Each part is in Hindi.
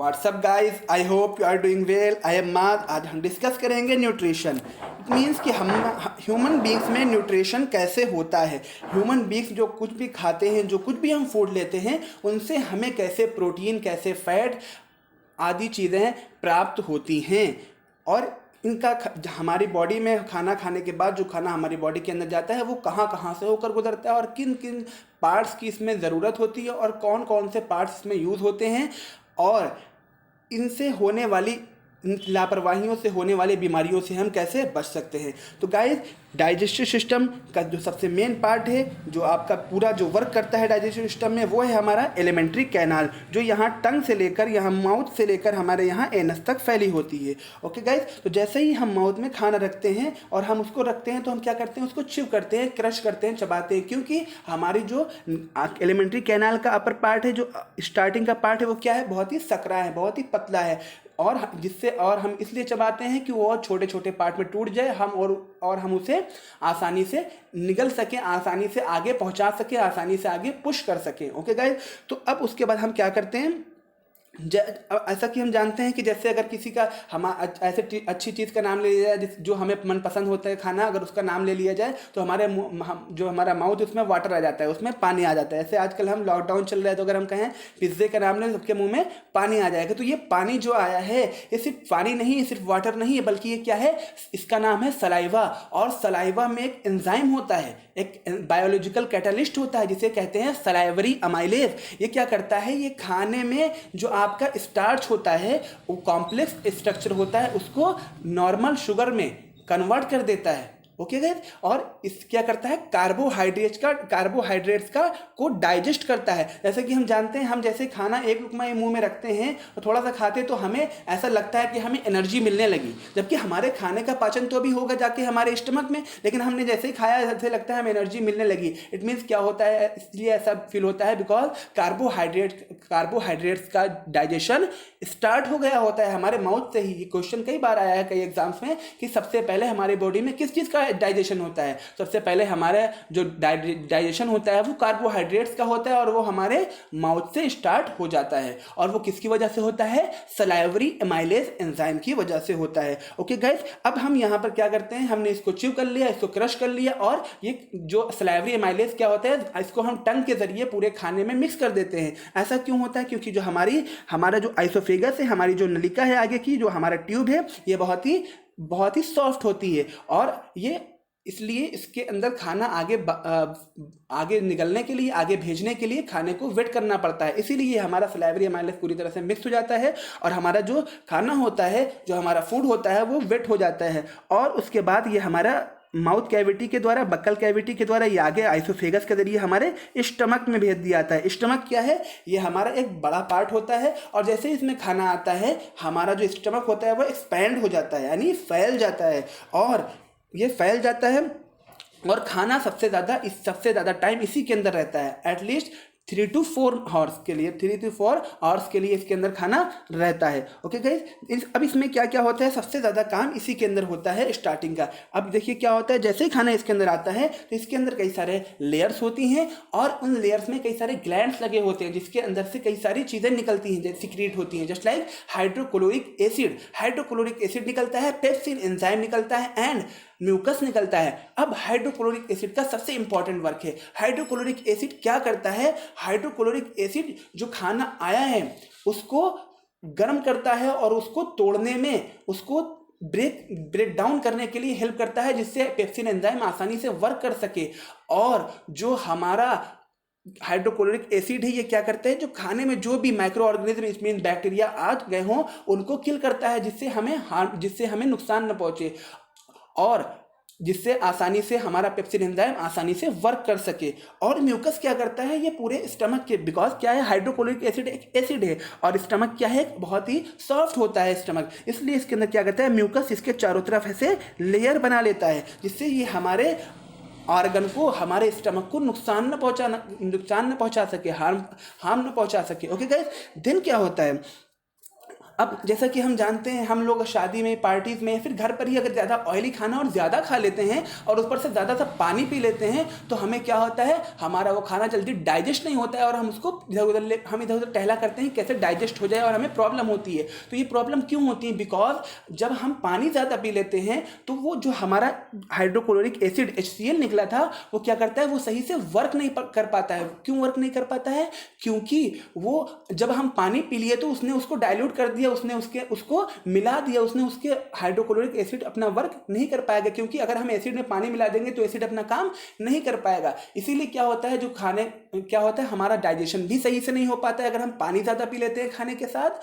WhatsApp guys, I hope you are doing well. I am माद। आज हम डिस्कस करेंगे न्यूट्रिशन। इट मीन्स कि हम ह्यूमन बींग्स में न्यूट्रिशन कैसे होता है। ह्यूमन बींग्स जो कुछ भी खाते हैं, जो कुछ भी हम फूड लेते हैं, उनसे हमें कैसे प्रोटीन, कैसे फैट आदि चीज़ें प्राप्त होती हैं। और इनका हमारी बॉडी में खाना खाने के बाद जो खाना हमारी बॉडी के अंदर जाता है वो कहाँ कहाँ से होकर गुजरता है और किन किन पार्ट्स की इसमें ज़रूरत होती है और कौन कौन से पार्ट्स इसमें यूज़ होते हैं और इनसे होने वाली लापरवाहियों से होने वाली बीमारियों से हम कैसे बच सकते हैं। तो गाइस, डाइजेस्टिव सिस्टम का जो सबसे मेन पार्ट है, जो आपका पूरा जो वर्क करता है डाइजेस्टिव सिस्टम में, वो है हमारा एलिमेंट्री कैनाल, जो यहाँ टंग से लेकर, यहाँ माउथ से लेकर हमारे यहाँ एनस तक फैली होती है। ओके गाइस, तो जैसे ही हम माउथ में खाना रखते हैं और हम उसको रखते हैं तो हम क्या करते हैं, उसको च्यू करते हैं, क्रश करते हैं, चबाते हैं, क्योंकि हमारी जो एलिमेंट्री कैनाल का अपर पार्ट है, जो स्टार्टिंग का पार्ट है, वो क्या है, बहुत ही सकरा है, बहुत ही पतला है, और जिससे और हम इसलिए चबाते हैं कि वो और छोटे छोटे पार्ट में टूट जाए, हम और हम उसे आसानी से निगल सकें, आसानी से आगे पहुंचा सकें, आसानी से आगे पुश कर सकें। ओके गाइस, तो अब उसके बाद हम क्या करते हैं, ऐसा कि हम जानते हैं कि जैसे अगर किसी का ऐसे अच्छी चीज़ का नाम ले लिया जाए जो हमें मनपसंद होता है खाना, अगर उसका नाम ले लिया जाए तो जो हमारा माउथ उसमें वाटर आ जाता है, उसमें पानी आ जाता है। ऐसे आजकल हम लॉकडाउन चल रहा है तो अगर हम कहें पिज्ज़े का नाम लें, सबके मुंह में पानी आ जाएगा। तो ये पानी जो आया है, ये सिर्फ पानी नहीं है, सिर्फ वाटर नहीं है, बल्कि ये क्या है, इसका नाम है सलाइवा। और सलाइवा में एक एंजाइम होता है, एक बायोलॉजिकल कैटालिस्ट होता है, जिसे कहते हैं सलाइवरी अमाइलेज। ये क्या करता है, ये खाने में जो आपका स्टार्च होता है, वो कॉम्प्लेक्स स्ट्रक्चर होता है, उसको नॉर्मल शुगर में कन्वर्ट कर देता है। ओके गाइस, और इस क्या करता है, कार्बोहाइड्रेट्स का को डाइजेस्ट करता है। जैसे कि हम जानते हैं, हम जैसे खाना एक रुकमा मुंह में रखते हैं और थोड़ा सा खाते तो हमें ऐसा लगता है कि हमें एनर्जी मिलने लगी, जबकि हमारे खाने का पाचन तो भी होगा जाके हमारे स्टमक में, लेकिन हमने जैसे ही खाया ऐसे लगता है हमें एनर्जी मिलने लगी। इट मीन्स क्या होता है, इसलिए ऐसा फील होता है बिकॉज कार्बोहाइड्रेट्स का डाइजेशन स्टार्ट हो गया होता है हमारे माउथ से ही। ये क्वेश्चन कई बार आया है कई एग्जाम्स में कि सबसे पहले हमारी बॉडी में किस चीज़ का डाइजेशन होता है। सबसे पहले हमारा जो डाइजेशन होता है वो कार्बोहाइड्रेट्स का होता है और वो हमारे माउथ से स्टार्ट हो जाता है, और वो किसकी वजह से होता है, सलाइवरी एमाइलेज एंजाइम की वजह से होता है। ओके गाइस, अब हम यहाँ पर क्या करते हैं, हमने इसको च्यू कर लिया, इसको क्रश कर लिया, और ये जो सलाइवरी एमाइलेज क्या होता है, इसको हम टंग के जरिए पूरे खाने में मिक्स कर देते हैं। ऐसा क्यों होता है, क्योंकि जो हमारा जो आइसोफेगस है, हमारी जो नलिका है आगे की, जो हमारा ट्यूब है, ये बहुत ही सॉफ्ट होती है, और ये इसलिए इसके अंदर खाना आगे निकलने के लिए, आगे भेजने के लिए खाने को वेट करना पड़ता है। इसीलिए हमारा सलाइवरी एमाइलेज पूरी तरह से मिक्स हो जाता है और हमारा जो खाना होता है, जो हमारा फूड होता है, वो वेट हो जाता है। और उसके बाद ये हमारा माउथ कैविटी के द्वारा, बक्कल कैविटी के द्वारा ये आगे आइसोफेगस के जरिए हमारे स्टमक में भेज दिया जाता है। स्टमक क्या है, ये हमारा एक बड़ा पार्ट होता है, और जैसे ही इसमें खाना आता है, हमारा जो स्टमक होता है वो एक्सपैंड हो जाता है, यानी फैल जाता है, और ये फैल जाता है, और खाना सबसे ज़्यादा टाइम इसी के अंदर रहता है। एटलीस्ट 3 to 4 आवर्स के लिए इसके अंदर खाना रहता है। ओके गाइस, अब इसमें क्या क्या होता है, सबसे ज़्यादा काम इसी के अंदर होता है स्टार्टिंग का। अब देखिए क्या होता है, जैसे ही खाना इसके अंदर आता है तो इसके अंदर कई सारे लेयर्स होती हैं, और उन लेयर्स में कई सारे ग्लैंड्स लगे होते हैं, जिसके अंदर से कई सारी चीज़ें निकलती हैं, जैसे सीक्रेट होती हैं, जस्ट लाइक हाइड्रोक्लोरिक एसिड निकलता है, पेप्सिन एंजाइम निकलता है, एंड म्यूकस निकलता है। अब हाइड्रोक्लोरिक एसिड का सबसे इंपॉर्टेंट वर्क है। हाइड्रोक्लोरिक एसिड क्या करता है, हाइड्रोक्लोरिक एसिड जो खाना आया है उसको गर्म करता है और उसको तोड़ने में, उसको ब्रेक डाउन करने के लिए हेल्प करता है, जिससे पेप्सिन एंजाइम आसानी से वर्क कर सके। और जो हमारा हाइड्रोक्लोरिक एसिड है, ये क्या करता है, जो खाने में जो भी माइक्रो ऑर्गेनिज्म, इसमें बैक्टीरिया आ गए हों, उनको किल करता है, जिससे हमें नुकसान न पहुंचे, और जिससे आसानी से हमारा पेप्सिन एंजाइम आसानी से वर्क कर सके। और म्यूकस क्या करता है, ये पूरे स्टमक के, बिकॉज क्या है, हाइड्रोक्लोरिक एसिड एक एसिड है, और स्टमक क्या है, बहुत ही सॉफ्ट होता है स्टमक, इसलिए इसके अंदर क्या करता है, म्यूकस इसके चारों तरफ ऐसे लेयर बना लेता है, जिससे ये हमारे ऑर्गन को, हमारे स्टमक को नुकसान न पहुंचा सके, हार्म न पहुंचा सके। ओके गाइस, देन क्या होता है, अब जैसा कि हम जानते हैं, हम लोग शादी में, पार्टीज में, फिर घर पर ही अगर ज़्यादा ऑयली खाना और ज़्यादा खा लेते हैं और ऊपर से ज़्यादा सा पानी पी लेते हैं, तो हमें क्या होता है, हमारा वो खाना जल्दी डाइजेस्ट नहीं होता है और हम उसको हम इधर उधर टहला करते हैं कैसे डाइजेस्ट हो जाए और हमें प्रॉब्लम होती है। तो ये प्रॉब्लम क्यों होती है? बिकॉज जब हम पानी ज़्यादा पी लेते हैं तो वो जो हमारा हाइड्रोक्लोरिक एसिड HCl निकला था, वो क्या करता है, वो सही से वर्क नहीं कर पाता है। क्यों वर्क नहीं कर पाता है? क्योंकि वो जब हम पानी पी लिए तो उसने उसको डाइल्यूट कर दिया, उसने उसको मिला दिया, उसने उसके हाइड्रोक्लोरिक एसिड अपना वर्क नहीं कर पाएगा, क्योंकि अगर हम एसिड में पानी मिला देंगे तो एसिड अपना काम नहीं कर पाएगा। इसीलिए क्या होता है, क्या होता है, हमारा डाइजेशन भी सही से नहीं हो पाता है अगर हम पानी ज़्यादा पी लेते हैं खाने के साथ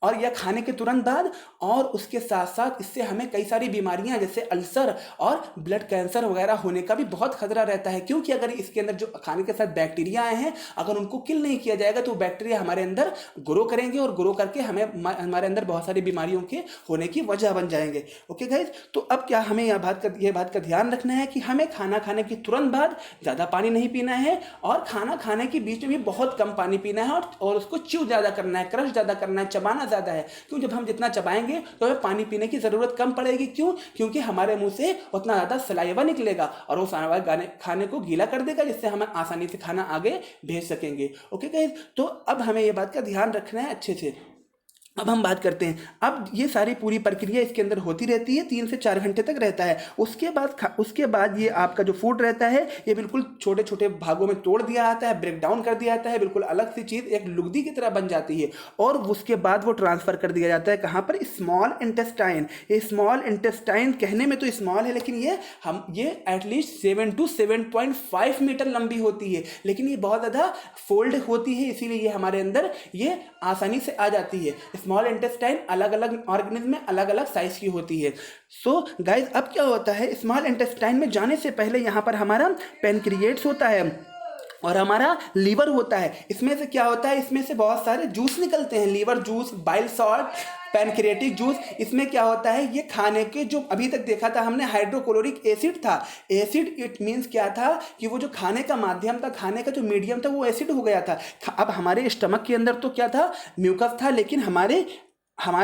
और या खाने के तुरंत बाद। और उसके साथ साथ इससे हमें कई सारी बीमारियां जैसे अल्सर और ब्लड कैंसर वगैरह होने का भी बहुत खतरा रहता है, क्योंकि अगर इसके अंदर जो खाने के साथ बैक्टीरिया आए हैं, अगर उनको किल नहीं किया जाएगा तो बैक्टीरिया हमारे अंदर ग्रो करेंगे और ग्रो करके हमारे अंदर बहुत सारी बीमारियों के होने की वजह बन जाएंगे। ओके गाइज, तो अब क्या हमें यह बात का ध्यान रखना है कि हमें खाना खाने के तुरंत बाद ज़्यादा पानी नहीं पीना है और खाना खाने के बीच में भी बहुत कम पानी पीना है और उसको च्यू ज़्यादा करना है, क्रश ज़्यादा करना है, चबाना ज़्यादा है। क्यों? जब हम जितना चबाएंगे तो हमें पानी पीने की ज़रूरत कम पड़ेगी। क्यों? क्योंकि हमारे मुंह से उतना ज़्यादा सलाइवा निकलेगा और वो खाने को गीला कर देगा, जिससे हम आसानी से खाना आगे भेज सकेंगे। ओके गाइस, तो अब हमें ये बात का ध्यान रखना है अच्छे से। अब हम बात करते हैं, अब ये सारी पूरी प्रक्रिया इसके अंदर होती रहती है, 3 से 4 घंटे तक रहता है। उसके बाद ये आपका जो फूड रहता है ये बिल्कुल छोटे छोटे भागों में तोड़ दिया जाता है, ब्रेक डाउन कर दिया जाता है, बिल्कुल अलग सी चीज़ एक लुगदी की तरह बन जाती है और उसके बाद वो ट्रांसफ़र कर दिया जाता है कहाँ पर? Small intestine. ये स्मॉल इंटेस्टाइन कहने में तो स्मॉल है, लेकिन ये एटलीस्ट 7 to 7.5 मीटर लंबी होती है, लेकिन ये बहुत ज़्यादा फोल्ड होती है, इसीलिए ये हमारे अंदर ये आसानी से आ जाती है। स्मॉल इंटेस्टाइन अलग अलग ऑर्गेनिज्म में अलग अलग साइज की होती है। सो गाइज, अब क्या होता है, स्मॉल इंटेस्टाइन में जाने से पहले यहाँ पर हमारा पैनक्रिएट्स होता है और हमारा लीवर होता है। इसमें से क्या होता है, इसमें से बहुत सारे जूस निकलते हैं, liver juice, bile salt, pancreatic juice. इसमें क्या होता है, ये खाने के जो अभी तक देखा था हमने हाइड्रोक्लोरिक एसिड था, एसिड इट मीन्स क्या था कि वो जो खाने का माध्यम था, खाने का जो मीडियम था वो एसिड हो गया था। अब हमारे स्टमक के अंदर तो क्या था, म्यूकस था, लेकिन हमारे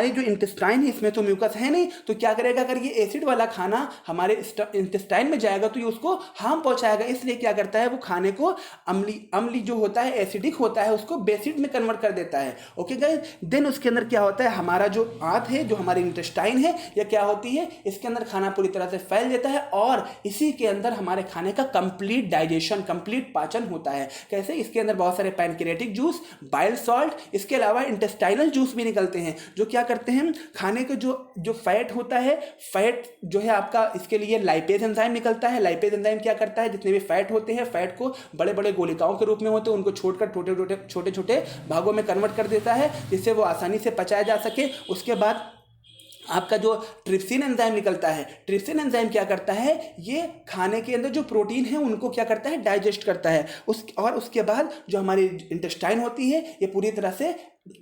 जो इंटेस्टाइन है इसमें तो म्यूकस है नहीं, तो क्या करेगा, अगर ये एसिड वाला खाना हमारे इंटेस्टाइन में जाएगा तो ये उसको हार्म पहुंचाएगा। इसलिए क्या करता है, वो खाने को अम्ली जो होता है, एसिडिक होता है, उसको बेसिड में कन्वर्ट कर देता है। ओके गाइस, देन उसके अंदर क्या होता है, हमारा जो आंत है, जो हमारी इंटेस्टाइन है, यह क्या होती है, इसके अंदर खाना पूरी तरह से फैल जाता है और इसी के अंदर हमारे खाने का कंप्लीट डाइजेशन, कंप्लीट पाचन होता है। कैसे? इसके अंदर बहुत सारे पैनक्रिएटिक जूस, बाइल सॉल्ट, इसके अलावा इंटेस्टाइनल जूस भी निकलते हैं, जो क्या करते हैं, खाने के जो फैट होता है, फैट जो है आपका, इसके लिए लाइपेज एंजाइम निकलता है। लाइपेज एंजाइम क्या करता है, जितने भी फैट होते हैं, फैट को बड़े बड़े गोलिकाओं के रूप में होते हैं, उनको छोड़कर छोटे छोटे भागों में कन्वर्ट कर देता है, जिससे वो आसानी से पचाया जा सके। उसके बाद आपका जो ट्रिप्सिन एंजाइम निकलता है, ट्रिप्सिन एंजाइम क्या करता है, ये खाने के अंदर जो प्रोटीन है उनको क्या करता है, डाइजेस्ट करता है। उसके बाद जो हमारी इंटेस्टाइन होती है, ये पूरी तरह से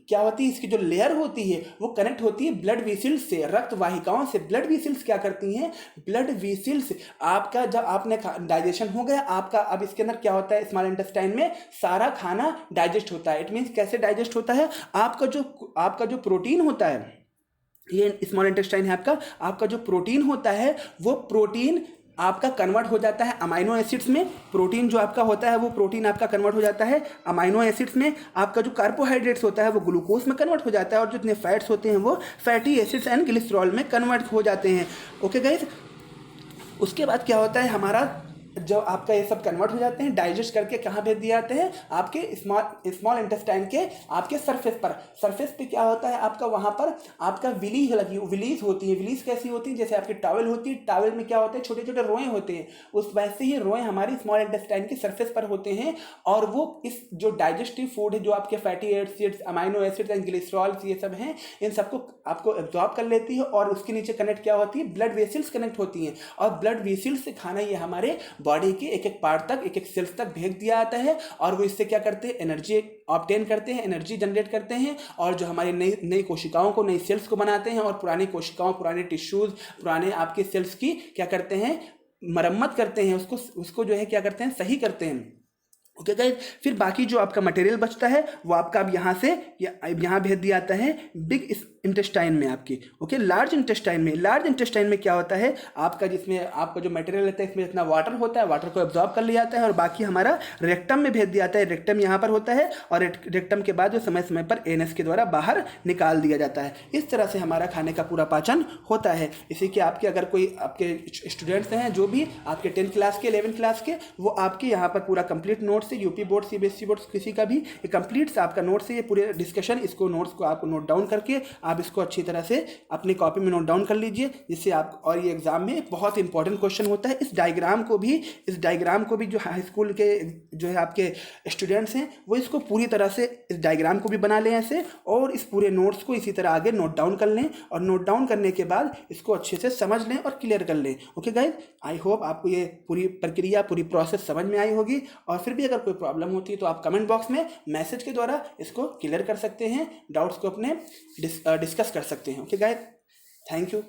क्या होती है, इसकी जो लेयर होती है वो कनेक्ट होती है ब्लड वेसल्स से, रक्त वाहिकाओं से। ब्लड वेसल्स क्या करती हैं, ब्लड वेसल्स आपका जब आपने डाइजेशन हो गया आपका, अब इसके अंदर क्या होता है, स्मॉल इंटेस्टाइन में सारा खाना डाइजेस्ट होता है। इट मीन्स कैसे डाइजेस्ट होता है, आपका जो प्रोटीन होता है, ये स्मॉल इंटेस्टाइन है आपका जो प्रोटीन होता है, वो प्रोटीन आपका कन्वर्ट हो जाता है अमाइनो एसिड्स में। प्रोटीन जो आपका होता है वो प्रोटीन आपका कन्वर्ट हो जाता है अमाइनो एसिड्स में। आपका जो कार्बोहाइड्रेट्स होता है वो ग्लूकोज में कन्वर्ट हो जाता है और जो इतने फैट्स होते हैं वो फैटी एसिड्स एंड ग्लिसरॉल में कन्वर्ट हो जाते हैं। ओके गाइस, उसके बाद क्या होता है, हमारा जब आपका ये सब कन्वर्ट हो जाते हैं, डाइजेस्ट करके कहाँ भेज दिए जाते हैं, आपके स्मॉल इंटेस्टाइन के आपके सरफेस पे क्या होता है, आपका वहाँ पर आपका विलीज होती है। विलीज कैसी होती है, जैसे आपकी टॉवल होती है, टॉवल में क्या होते हैं, छोटे छोटे रोए होते हैं, उस वैसे ही रोए हमारी स्मॉल इंटेस्टाइन की सरफेस पर होते हैं और वो इस जो डाइजेस्टिव फूड है, जो आपके fatty acids, amino acids and glycerol ये सब हैं, इन सबको आपको एब्जॉर्ब कर लेती है और उसके नीचे कनेक्ट क्या होती है, ब्लड वेसल्स कनेक्ट होती हैं और ब्लड वेसल्स से खाना ये हमारे बॉडी के एक एक पार्ट तक, एक एक सेल्स तक भेज दिया जाता है और वो इससे क्या करते हैं, एनर्जी ऑब्टेन करते हैं, एनर्जी जनरेट करते हैं और जो हमारी नई कोशिकाओं को, नई सेल्स को बनाते हैं और पुरानी कोशिकाओं, पुराने टिश्यूज, पुराने आपके सेल्स की क्या करते हैं, मरम्मत करते हैं, उसको जो है क्या करते हैं, सही करते हैं। ओके गाइस, फिर बाकी जो आपका मटेरियल बचता है वो आपका अब यहाँ से यहाँ भेज दिया जाता है इंटेस्टाइन में आपकी, ओके, लार्ज इंटेस्टाइन में क्या होता है आपका, जिसमें आपका जो मटेरियल रहता है इसमें जितना वाटर होता है, वाटर को एब्जॉर्ब कर लिया जाता है और बाकी हमारा रेक्टम में भेज दिया जाता है। रेक्टम यहाँ पर होता है और रेक्टम के बाद जो समय समय पर एनएस के द्वारा बाहर निकाल दिया जाता है। इस तरह से हमारा खाने का पूरा पाचन होता है। इसी के आपके अगर कोई आपके स्टूडेंट्स हैं जो भी आपके 10th क्लास के 11th क्लास के, वो आपके यहाँ पर पूरा कंप्लीट नोट्स है, यूपी बोर्ड सीबीएसई बोर्ड किसी का भी कंप्लीट से आपका नोट्स है, ये पूरे डिस्कशन, इसको नोट्स को आप नोट डाउन करके आप इसको अच्छी तरह से अपनी कॉपी में नोट डाउन कर लीजिए, जिससे आप, और ये एग्जाम में बहुत इंपॉर्टेंट क्वेश्चन होता है। इस डायग्राम को भी जो हाई स्कूल के जो है आपके स्टूडेंट्स हैं वो इसको पूरी तरह से इस डायग्राम को भी बना लें ऐसे, और इस पूरे नोट्स को इसी तरह आगे नोट डाउन कर लें, और नोट डाउन करने के बाद इसको अच्छे से समझ लें और क्लियर कर लें। ओके गाइज, आई होप आपको ये पूरी प्रक्रिया, पूरी प्रोसेस समझ में आई होगी। और फिर भी अगर कोई प्रॉब्लम होती है तो आप कमेंट बॉक्स में मैसेज के द्वारा इसको क्लियर कर सकते हैं, डाउट्स को अपने डिस्कस कर सकते हैं। Okay guys, thank you.